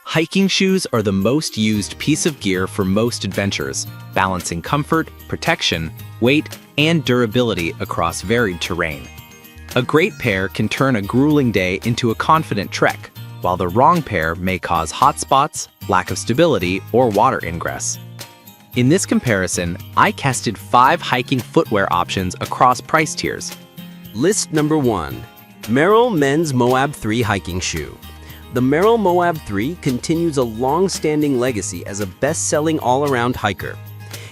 Hiking shoes are the most used piece of gear for most adventures, balancing comfort, protection, weight, and durability across varied terrain. A great pair can turn a grueling day into a confident trek, while the wrong pair may cause hot spots, lack of stability, or water ingress. In this comparison, I tested 5 hiking footwear options across price tiers. List number 1. Merrell Men's Moab 3 Hiking Shoe. The Merrell Moab 3 continues a long-standing legacy as a best-selling all-around hiker.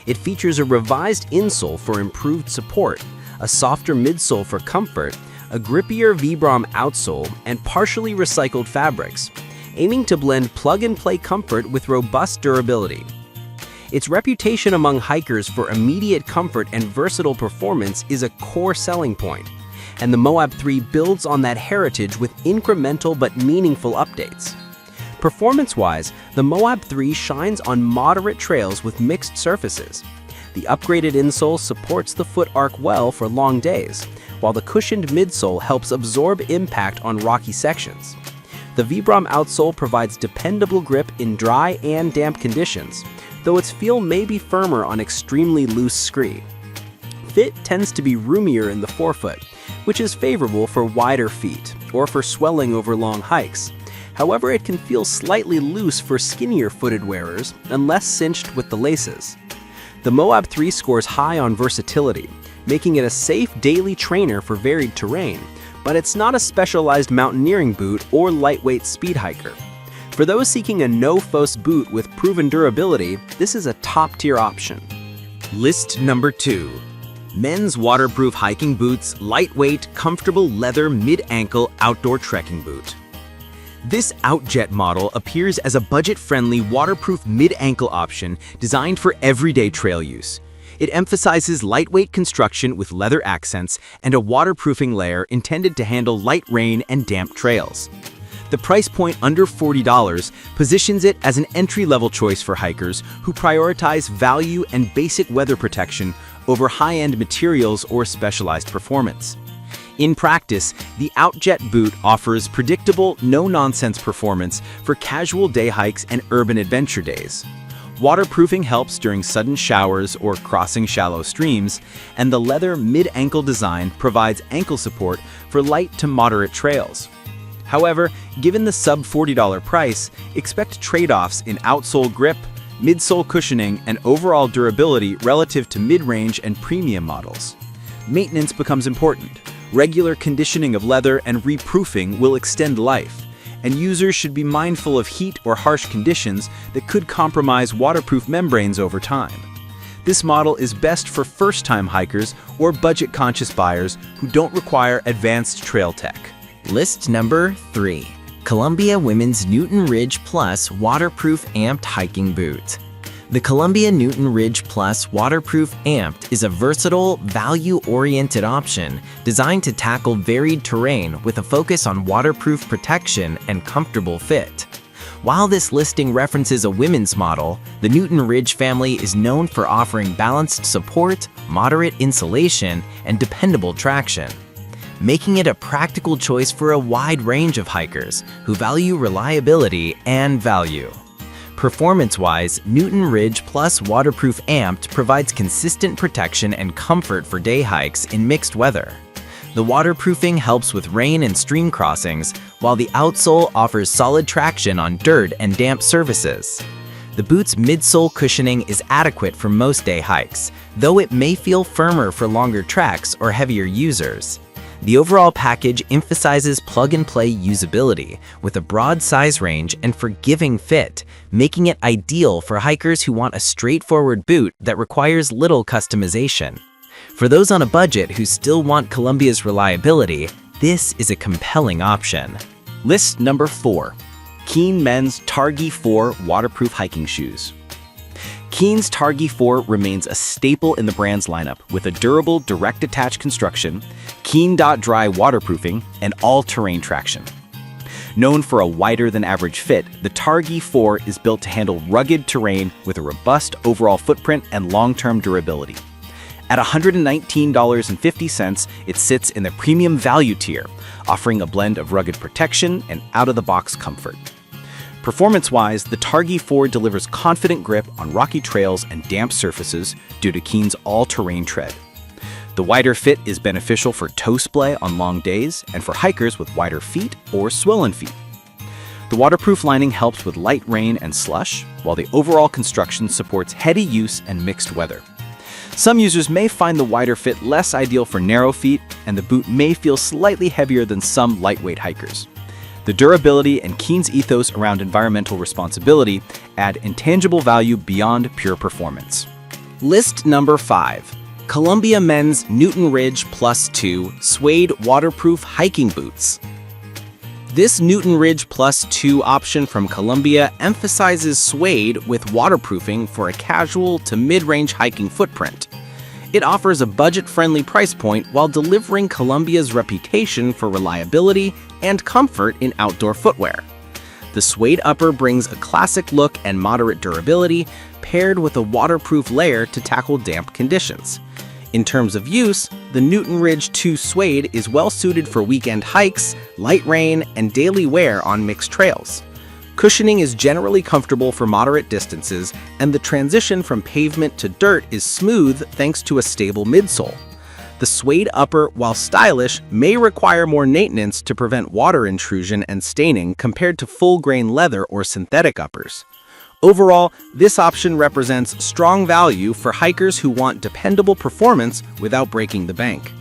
It features a revised insole for improved support, a softer midsole for comfort, a grippier Vibram outsole, and partially recycled fabrics, aiming to blend plug-and-play comfort with robust durability. Its reputation among hikers for immediate comfort and versatile performance is a core selling point, and the Moab 3 builds on that heritage with incremental but meaningful updates. Performance-wise, the Moab 3 shines on moderate trails with mixed surfaces. The upgraded insole supports the foot arc well for long days, while the cushioned midsole helps absorb impact on rocky sections. The Vibram outsole provides dependable grip in dry and damp conditions, though its feel may be firmer on extremely loose scree. Fit tends to be roomier in the forefoot, which is favorable for wider feet or for swelling over long hikes. However, it can feel slightly loose for skinnier footed wearers and less cinched with the laces. The Moab 3 scores high on versatility, making it a safe daily trainer for varied terrain, but it's not a specialized mountaineering boot or lightweight speed hiker. For those seeking a no-fuss boot with proven durability, this is a top-tier option. List number 2. Men's Waterproof Hiking Boots Lightweight, Comfortable Leather Mid-Ankle Outdoor Trekking Boot. This Outjet model appears as a budget-friendly waterproof mid-ankle option designed for everyday trail use. It emphasizes lightweight construction with leather accents and a waterproofing layer intended to handle light rain and damp trails. The price point under $40 positions it as an entry-level choice for hikers who prioritize value and basic weather protection over high-end materials or specialized performance. In practice, the Outjet boot offers predictable, no-nonsense performance for casual day hikes and urban adventure days. Waterproofing helps during sudden showers or crossing shallow streams, and the leather mid-ankle design provides ankle support for light to moderate trails. However, given the sub-$40 price, expect trade-offs in outsole grip, midsole cushioning, and overall durability relative to mid-range and premium models. Maintenance becomes important. Regular conditioning of leather and reproofing will extend life, and users should be mindful of heat or harsh conditions that could compromise waterproof membranes over time. This model is best for first-time hikers or budget-conscious buyers who don't require advanced trail tech. List number 3. Columbia Women's Newton Ridge Plus Waterproof Amped Hiking Boot. The Columbia Newton Ridge Plus Waterproof Amped is a versatile, value-oriented option designed to tackle varied terrain with a focus on waterproof protection and comfortable fit. While this listing references a women's model, the Newton Ridge family is known for offering balanced support, moderate insulation, and dependable traction, making it a practical choice for a wide range of hikers who value reliability and value. Performance-wise, Newton Ridge Plus Waterproof Amped provides consistent protection and comfort for day hikes in mixed weather. The waterproofing helps with rain and stream crossings, while the outsole offers solid traction on dirt and damp surfaces. The boot's midsole cushioning is adequate for most day hikes, though it may feel firmer for longer treks or heavier users. The overall package emphasizes plug-and-play usability with a broad size range and forgiving fit, making it ideal for hikers who want a straightforward boot that requires little customization. For those on a budget who still want Columbia's reliability, this is a compelling option. List number 4. Keen Men's Targhee 4 Waterproof Hiking Shoes. Keen's Targhee 4 remains a staple in the brand's lineup with a durable, direct-attach construction, Keen.Dry waterproofing, and all-terrain traction. Known for a wider-than-average fit, the Targhee 4 is built to handle rugged terrain with a robust overall footprint and long-term durability. At $119.50, it sits in the premium value tier, offering a blend of rugged protection and out-of-the-box comfort. Performance-wise, the Targhee 4 delivers confident grip on rocky trails and damp surfaces due to Keen's all-terrain tread. The wider fit is beneficial for toe splay on long days and for hikers with wider feet or swollen feet. The waterproof lining helps with light rain and slush, while the overall construction supports heady use and mixed weather. Some users may find the wider fit less ideal for narrow feet, and the boot may feel slightly heavier than some lightweight hikers. The durability and Keen's ethos around environmental responsibility add intangible value beyond pure performance. List number 5. Columbia Men's Newton Ridge Plus 2 Suede Waterproof Hiking Boots. This Newton Ridge Plus 2 option from Columbia emphasizes suede with waterproofing for a casual to mid-range hiking footprint. It offers a budget-friendly price point while delivering Columbia's reputation for reliability and comfort in outdoor footwear. The suede upper brings a classic look and moderate durability, paired with a waterproof layer to tackle damp conditions. In terms of use, the Newton Ridge 2 suede is well suited for weekend hikes, light rain, and daily wear on mixed trails. Cushioning is generally comfortable for moderate distances, and the transition from pavement to dirt is smooth thanks to a stable midsole. The suede upper, while stylish, may require more maintenance to prevent water intrusion and staining compared to full-grain leather or synthetic uppers. Overall, this option represents strong value for hikers who want dependable performance without breaking the bank.